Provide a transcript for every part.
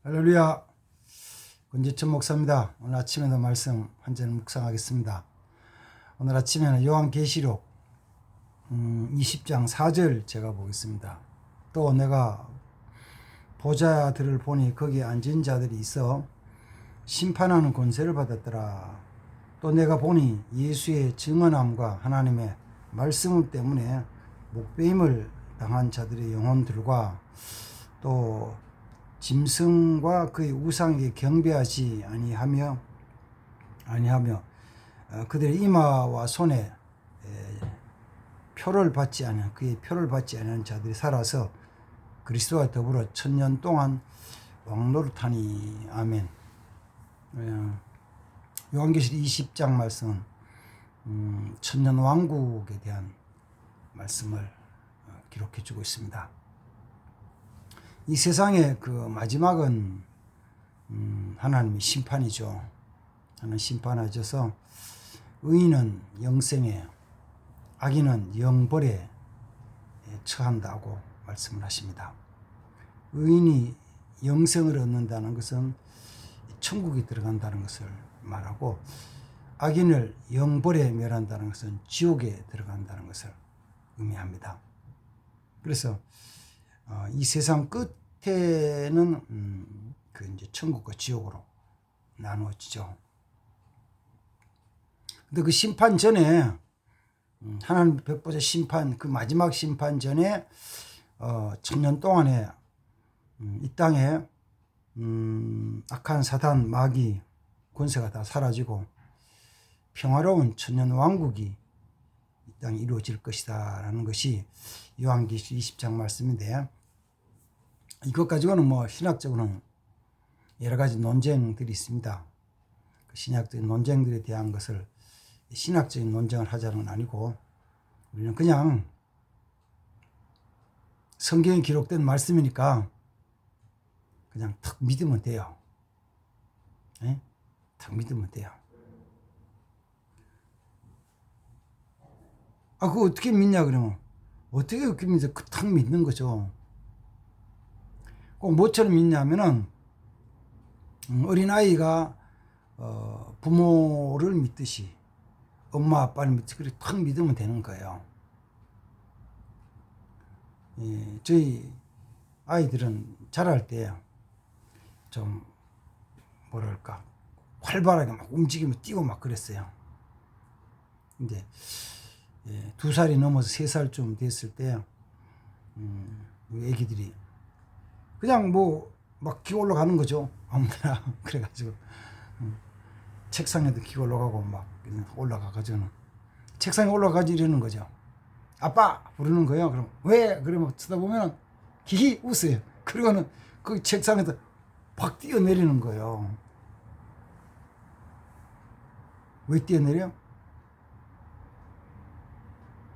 할렐루야. 권지천 목사입니다. 오늘 아침에도 말씀 한 절 묵상하겠습니다. 오늘 아침에는 요한계시록 20장 4절 제가 보겠습니다. 또 내가 보좌들을 보니 거기에 앉은 자들이 있어 심판하는 권세를 받았더라. 또 내가 보니 예수의 증언함과 하나님의 말씀 때문에 목배임을 당한 자들의 영혼들과 또 짐승과 그의 우상에게 경배하지 아니하며 그들의 이마와 손에 표를 받지 않은 그의 표를 받지 않은 자들이 살아서 그리스도와 더불어 1000년 동안 왕노릇하니. 아멘. 요한계시록 20장 말씀은 1000년 왕국에 대한 말씀을 기록해 주고 있습니다. 이 세상의 그 마지막은 하나님의 심판이죠. 하나님 심판하셔서 의인은 영생에, 악인은 영벌에 처한다고 말씀을 하십니다. 의인이 영생을 얻는다는 것은 천국에 들어간다는 것을 말하고, 악인을 영벌에 멸한다는 것은 지옥에 들어간다는 것을 의미합니다. 그래서 이 세상 끝에는 그 이제 천국과 지옥으로 나누어지죠. 근데 그 심판 전에 하나님 백보자 심판, 그 마지막 심판 전에 1000년 동안에 이 땅에 악한 사단 마귀 권세가 다 사라지고 평화로운 1000년 왕국이 이 땅에 이루어질 것이다 라는 것이 요한계시록 20장 말씀인데, 이것 가지고는 뭐 신학적으로는 여러 가지 논쟁들이 있습니다. 그 신학적인 논쟁들에 대한 것을 신학적인 논쟁을 하자는 건 아니고, 우리는 그냥 성경에 기록된 말씀이니까 그냥 탁 믿으면 돼요. 네? 탁 믿으면 돼요. 그거 어떻게 믿냐 그러면, 어떻게 그렇게 믿어? 탁 믿는 거죠. 꼭 뭐처럼 믿냐면은 어린아이가 부모를 믿듯이, 엄마 아빠를 믿듯이 그렇게 탁 믿으면 되는 거예요. 저희 아이들은 자랄 때 좀 뭐랄까 활발하게 막 움직이며 뛰고 막 그랬어요. 이제 2살이 넘어서 3살쯤 됐을 때 애기들이 그냥 뭐 막 기어 올라가는 거죠. 아무데나. 그래가지고 책상에도 기어 올라가고 막 올라가가지고는 책상에 올라가지 이러는 거죠. 아빠 부르는 거예요. 그럼 왜? 그러면 쳐다보면 히히 웃어요. 그리고는 그 책상에서 확 뛰어내리는 거예요. 왜 뛰어내려?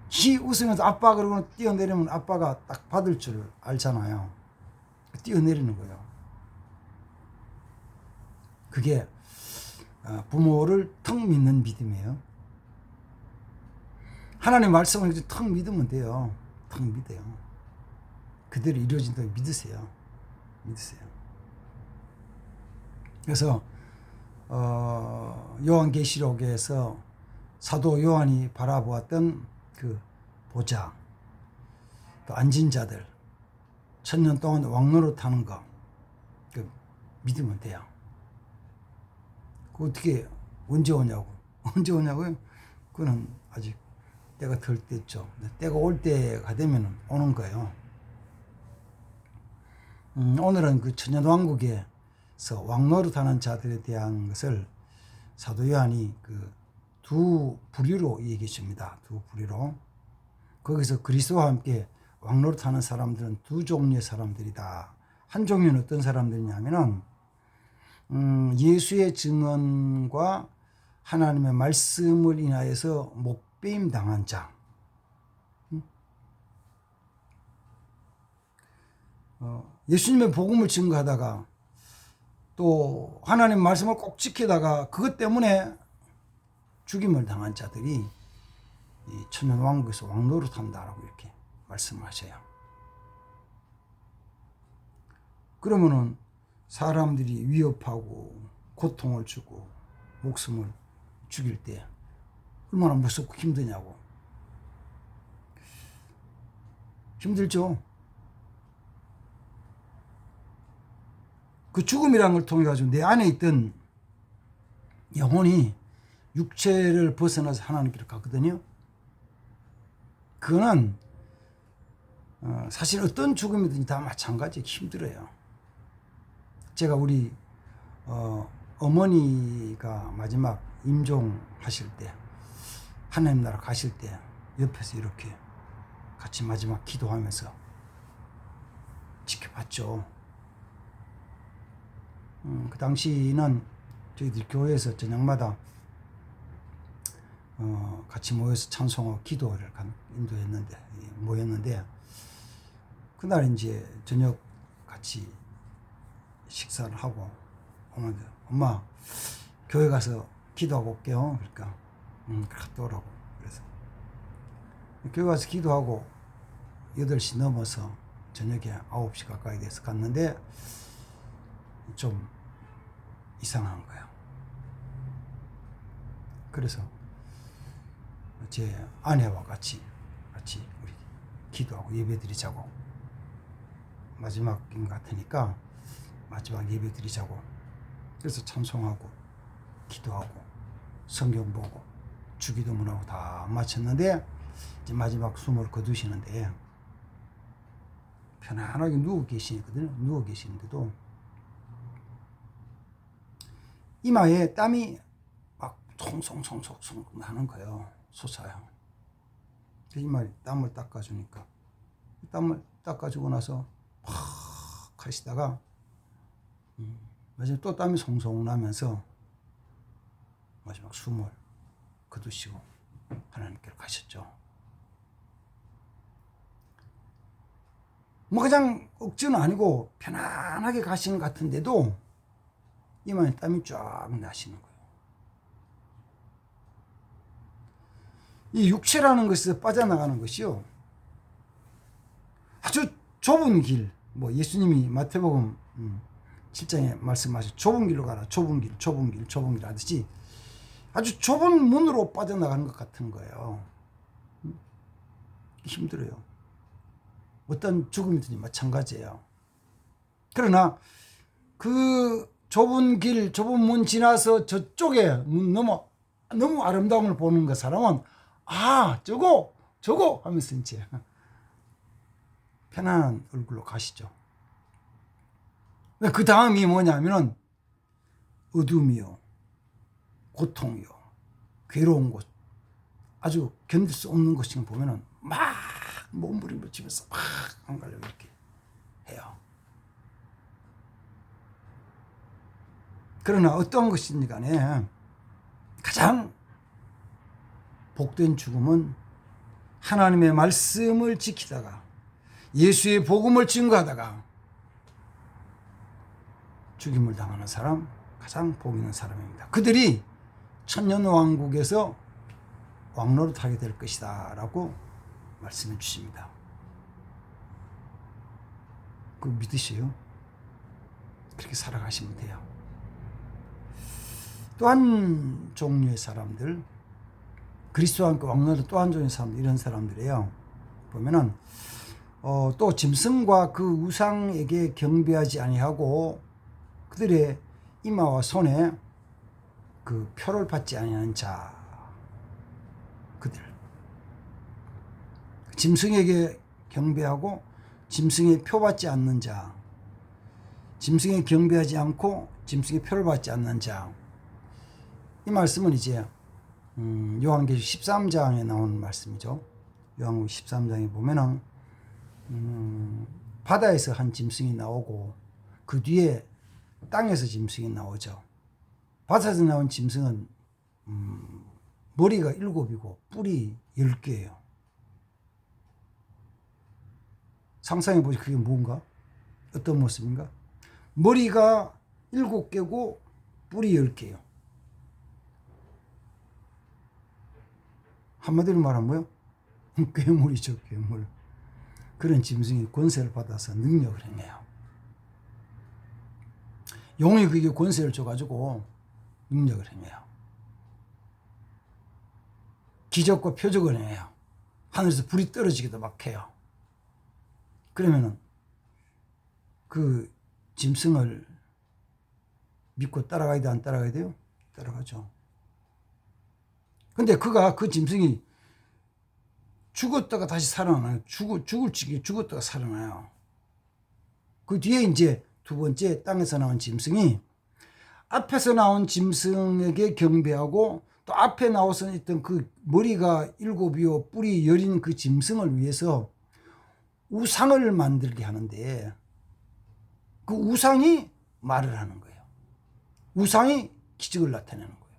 히 웃으면서 아빠 그러고는 뛰어내리면 아빠가 딱 받을 줄 알잖아요. 뛰어내리는 거예요. 그게 부모를 턱 믿는 믿음이에요. 하나님의 말씀을 턱 믿으면 돼요. 턱 믿어요. 그대로 이루어진다고 믿으세요. 믿으세요. 그래서 요한계시록에서 사도 요한이 바라보았던 그 보좌, 또 앉은 자들, 1000년 동안 왕노릇 하는 거, 그 믿으면 돼요. 그 어떻게 언제 오냐고. 언제 오냐고요? 그거는 아직 때가 덜 됐죠. 때가 올 때가 되면 오는 거예요. 오늘은 그 천년왕국에서 왕노릇하는 자들에 대한 것을 사도 요한이 그 두 부류로 얘기해 줍니다. 두 부류로. 거기서 그리스도와 함께 왕노릇하는 사람들은 두 종류의 사람들이다. 한 종류는 어떤 사람들이냐면은 예수의 증언과 하나님의 말씀을 인하여서 목배임 당한 자. 예수님의 복음을 증거하다가 또 하나님 말씀을 꼭 지키다가 그것 때문에 죽임을 당한 자들이 이 천년왕국에서 왕노릇한다라고 이렇게 말씀하셔요. 그러면은 사람들이 위협하고 고통을 주고 목숨을 죽일 때 얼마나 무섭고 힘드냐고. 힘들죠. 그 죽음이라는 걸 통해 가지고 내 안에 있던 영혼이 육체를 벗어나서 하나님께로 가거든요. 그거는 사실 어떤 죽음이든지 다 마찬가지 힘들어요. 제가 우리 어머니가 마지막 임종하실 때, 하나님 나라 가실 때 옆에서 이렇게 같이 마지막 기도하면서 지켜봤죠. 그 당시는 저희들 교회에서 저녁마다 같이 모여서 찬송하고 기도를 모였는데 그날 이제 저녁 같이 식사를 하고 어머니가 엄마 교회 가서 기도하고 올게요. 그러니까 갔다 오라고. 그래서 교회 가서 기도하고 8시 넘어서 저녁에 9시 가까이 돼서 갔는데 좀 이상한 거야. 그래서 제 아내와 같이 우리 기도하고 예배드리자고, 마지막인 것 같으니까 마지막 예배드리자고, 그래서 찬송하고 기도하고 성경 보고 주기도문하고 다 마쳤는데 이제 마지막 숨을 거두시는데 편안하게 누워 계시거든요. 누워 계시는데도 이마에 땀이 막 송송송송 나는 거예요. 솟아요. 이마에 땀을 닦아주니까, 땀을 닦아주고 나서 팍 하시다가 마지막 또 땀이 송송 나면서 마지막 숨을 거두시고 하나님께로 가셨죠. 뭐 그냥 억지는 아니고 편안하게 가시는 것 같은데도 이마에 땀이 쫙 나시는 거예요. 이 육체라는 것에서 빠져나가는 것이요, 아주 좁은 길, 뭐 예수님이 마태복음 7장에 말씀하신 좁은 길로 가라, 좁은 길 하듯이 아주 좁은 문으로 빠져나가는 것 같은 거예요. 힘들어요. 어떤 죽음이든지 마찬가지예요. 그러나 그 좁은 길, 좁은 문 지나서 저쪽에 너무 아름다움을 보는 그 사람은 저거 하면서 이제 편안한 얼굴로 가시죠. 그 다음이 뭐냐면은 어둠이요, 고통이요, 괴로운 곳, 아주 견딜 수 없는 것을 보면은 막 몸부림치면서 막 안 가려고 이렇게 해요. 그러나 어떤 것이든지 간에 가장 복된 죽음은 하나님의 말씀을 지키다가 예수의 복음을 증거하다가 죽임을 당하는 사람, 가장 복 있는 사람입니다. 그들이 천년왕국에서 왕노릇하게 될 것이다 라고 말씀해 주십니다. 그거 믿으세요? 그렇게 살아가시면 돼요. 또 한 종류의 사람들, 그리스도와 함께 왕노릇 또 한 종류의 사람들, 이런 사람들이에요. 보면은 또 짐승과 그 우상에게 경배하지 아니하고 그들의 이마와 손에 그 표를 받지 아니하는 자, 그들, 짐승에게 경배하고 짐승의 표 받지 않는 자, 짐승에 경배하지 않고 짐승의 표를 받지 않는 자, 이 말씀은 이제 요한계시록 13장에 나오는 말씀이죠. 요한계시록 13장에 보면은 바다에서 한 짐승이 나오고 그 뒤에 땅에서 짐승이 나오죠. 바다에서 나온 짐승은 머리가 7이고 뿔이 10개예요. 상상해 보시, 그게 뭔가? 어떤 모습인가? 머리가 7개고 뿔이 10개예요. 한마디로 말하면 뭐요? 괴물이죠, 괴물. 그런 짐승이 권세를 받아서 능력을 행해요. 용이 그게 권세를 줘가지고 능력을 행해요. 기적과 표적을 행해요. 하늘에서 불이 떨어지기도 막 해요. 그러면은 그 짐승을 믿고 따라가야 돼, 안 따라가야 돼요? 따라가죠. 근데 그 짐승이 죽었다가 다시 살아나요. 죽을 지기 죽었다가 살아나요. 그 뒤에 이제 두 번째 땅에서 나온 짐승이 앞에서 나온 짐승에게 경배하고 또 앞에 나와서 있던 그 머리가 7이요 뿔이 10인 그 짐승을 위해서 우상을 만들게 하는데 그 우상이 말을 하는 거예요. 우상이 기적을 나타내는 거예요.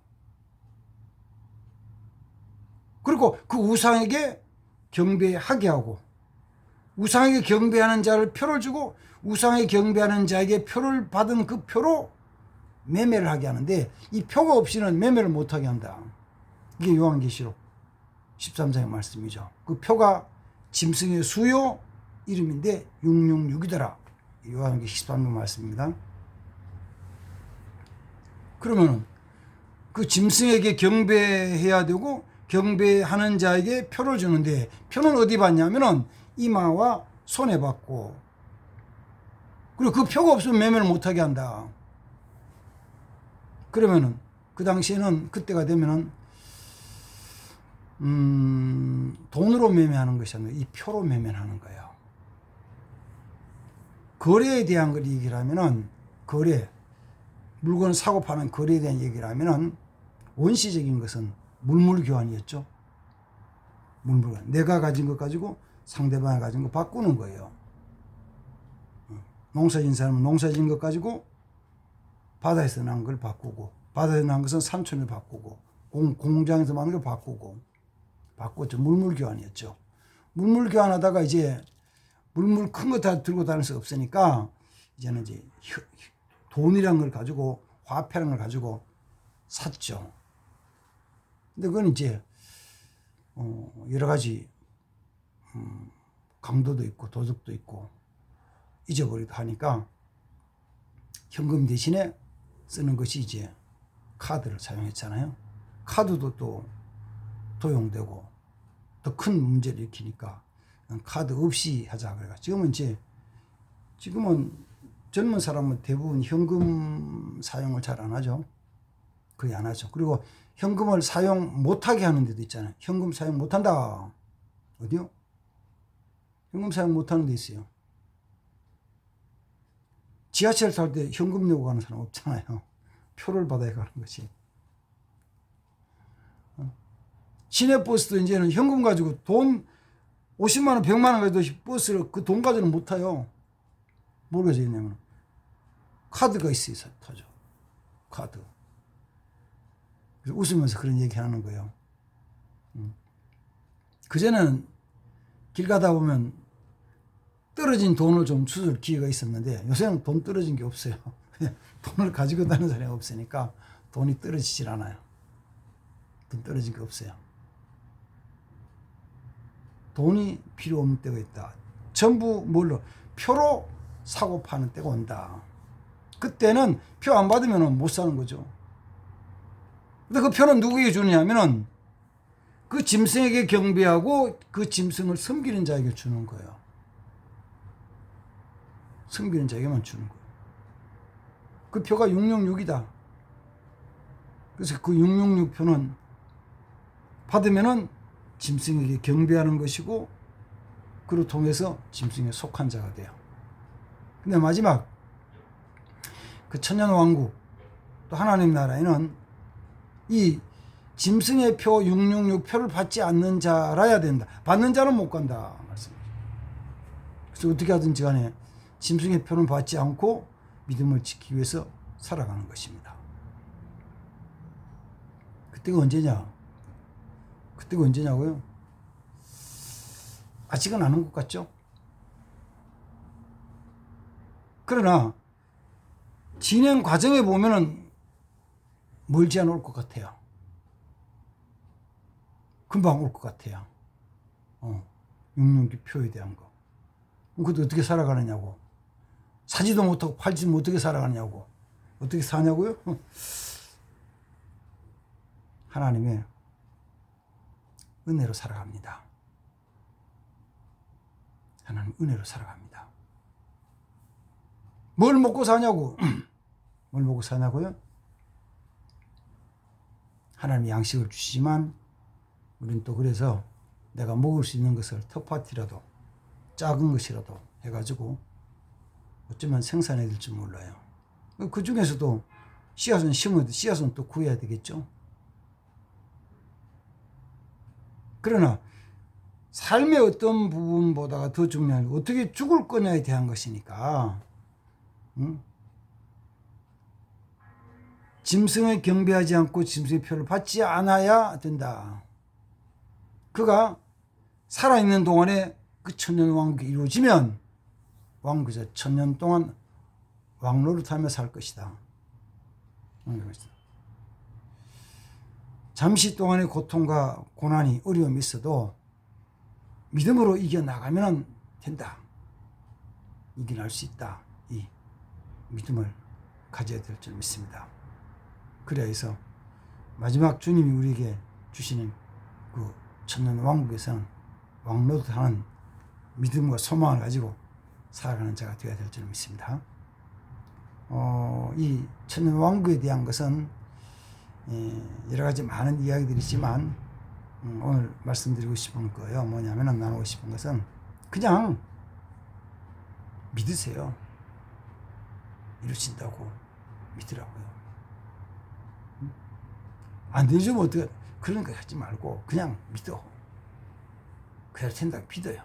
그리고 그 우상에게 경배하게 하고 우상에게 경배하는 자를 표를 주고 우상에 경배하는 자에게 표를 받은 그 표로 매매를 하게 하는데 이 표가 없이는 매매를 못하게 한다. 이게 요한계시록 13장의 말씀이죠. 그 표가 짐승의 수요 이름인데 666이더라. 요한계시록 13장 말씀입니다. 그러면 그 짐승에게 경배해야 되고 경배하는 자에게 표를 주는데 표는 어디 받냐면은 이마와 손에 받고 그리고 그 표가 없으면 매매를 못하게 한다. 그러면은 그 당시에는 그때가 되면은 돈으로 매매하는 것이 아니라 이 표로 매매하는 거예요. 거래에 대한 걸 얘기를 하면은 거래 물건을 사고 파는 거래에 대한 얘기를 하면은 원시적인 것은 물물 교환이었죠. 물물 교환. 내가 가진 것 가지고 상대방이 가진 거 바꾸는 거예요. 농사 지은 사람은 농사 지은 것 가지고 바다에서 난 걸 바꾸고 바다에서 난 것은 산촌을 바꾸고 공장에서 만든 걸 바꿨죠. 물물 교환이었죠. 물물 교환하다가 이제 물물 큰 거 다 들고 다닐 수 없으니까 이제는 이제 돈이란 걸 가지고 화폐라는 걸 가지고 샀죠. 근데 그건 이제 여러 가지 강도도 있고 도덕도 있고 잊어버리기도 하니까 현금 대신에 쓰는 것이 이제 카드를 사용했잖아요. 카드도 또 도용되고 더 큰 문제를 일으키니까 카드 없이 하자 그래가 지금은 젊은 사람은 대부분 현금 사용을 잘 안 하죠. 거의 안 하죠. 그리고 현금을 사용 못하게 하는 데도 있잖아요. 현금 사용 못한다. 어디요? 현금 사용 못하는 데 있어요. 지하철 탈 때 현금 내고 가는 사람 없잖아요. 표를 받아야 가는 거지. 시내버스도 이제는 현금 가지고 돈 50만 원, 100만 원 가지고 버스를 그 돈 가지고는 못 타요. 뭐가 되냐면 카드가 있어야 타죠. 카드. 그래서 웃으면서 그런 얘기 하는 거예요. 그전에는 길 가다 보면 떨어진 돈을 좀 주술 기회가 있었는데 요새는 돈 떨어진 게 없어요. 돈을 가지고 다니는 사람이 없으니까 돈이 떨어지질 않아요. 돈 떨어진 게 없어요. 돈이 필요 없는 때가 있다. 전부 뭘로? 표로 사고 파는 때가 온다. 그때는 표 안 받으면 못 사는 거죠. 근데 그 표는 누구에게 주느냐면은 그 짐승에게 경배하고 그 짐승을 섬기는 자에게 주는 거예요. 섬기는 자에게만 주는 거예요. 그 표가 666이다. 그래서 그 666표는 받으면은 짐승에게 경배하는 것이고 그로 통해서 짐승에 속한 자가 돼요. 근데 마지막 그 천년왕국 또 하나님 나라에는 이 짐승의 표 666표를 받지 않는 자라야 된다. 받는 자는 못 간다 말씀이죠. 그래서 어떻게 하든지 간에 짐승의 표는 받지 않고 믿음을 지키기 위해서 살아가는 것입니다. 그때가 언제냐? 그때가 언제냐고요? 아직은 안 온 것 같죠? 그러나 진행 과정에 보면은 멀지 않을 것 같아요. 금방 올 것 같아요. 666 표에 대한 거. 그것도 어떻게 살아가느냐고. 사지도 못하고 팔지도 못하게 살아가느냐고. 어떻게 사냐고요? 하나님의 은혜로 살아갑니다. 하나님 은혜로 살아갑니다. 뭘 먹고 사냐고? 뭘 먹고 사냐고요? 하나님이 양식을 주시지만 우리는 또 그래서 내가 먹을 수 있는 것을 텃밭이라도 작은 것이라도 해가지고 어쩌면 생산해야 될지 몰라요. 그 중에서도 씨앗은 심어도 씨앗은 또 구해야 되겠죠. 그러나 삶의 어떤 부분보다가 더 중요한 건 어떻게 죽을 거냐에 대한 것이니까, 응? 짐승을 경배하지 않고 짐승의 표를 받지 않아야 된다. 그가 살아있는 동안에 그 천년 왕국이 이루어지면 왕국에서 천년 동안 왕노릇하며 살 것이다. 잠시 동안의 고통과 고난이 어려움이 있어도 믿음으로 이겨나가면 된다. 이겨낼 수 있다. 이 믿음을 가져야 될 줄 믿습니다. 그래야 해서 마지막 주님이 우리에게 주시는 그 천년 왕국에서는 왕노릇하는 믿음과 소망을 가지고 살아가는 자가 되어야 될 줄 믿습니다. 이 천년 왕국에 대한 것은 여러 가지 많은 이야기들이 있지만 오늘 말씀드리고 싶은 거예요. 뭐냐면 나누고 싶은 것은 그냥 믿으세요. 이루신다고 믿으라고요. 안 되죠. 어떻게 그런 거 하지 말고 그냥 믿어. 그대로 된다고 믿어요.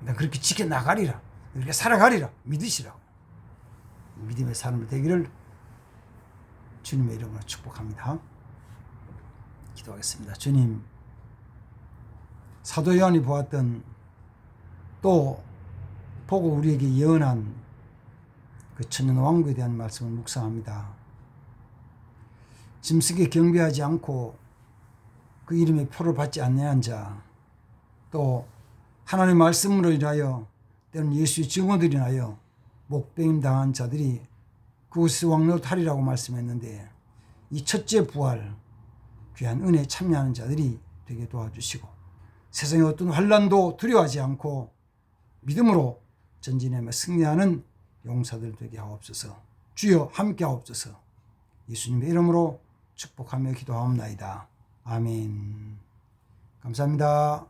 난 그렇게 지켜나가리라. 그렇게 살아가리라. 믿으시라고. 믿음의 사람이 되기를 주님의 이름으로 축복합니다. 기도하겠습니다. 주님, 사도 요한이 보았던 또 보고 우리에게 예언한 그 천년 왕국에 대한 말씀을 묵상합니다. 짐승에 경배하지 않고 그 이름의 표를 받지 않는 자, 또 하나님의 말씀으로 인하여 때로는 예수의 증언들이 인하여 목배임 당한 자들이 그곳에서 왕노릇하리라고 말씀했는데 이 첫째 부활 귀한 은혜에 참여하는 자들이 되게 도와주시고 세상의 어떤 환난도 두려워하지 않고 믿음으로 전진하며 승리하는 용사들 되게 하옵소서. 주여 함께 하옵소서. 예수님의 이름으로 축복하며 기도하옵나이다. 아멘. 감사합니다.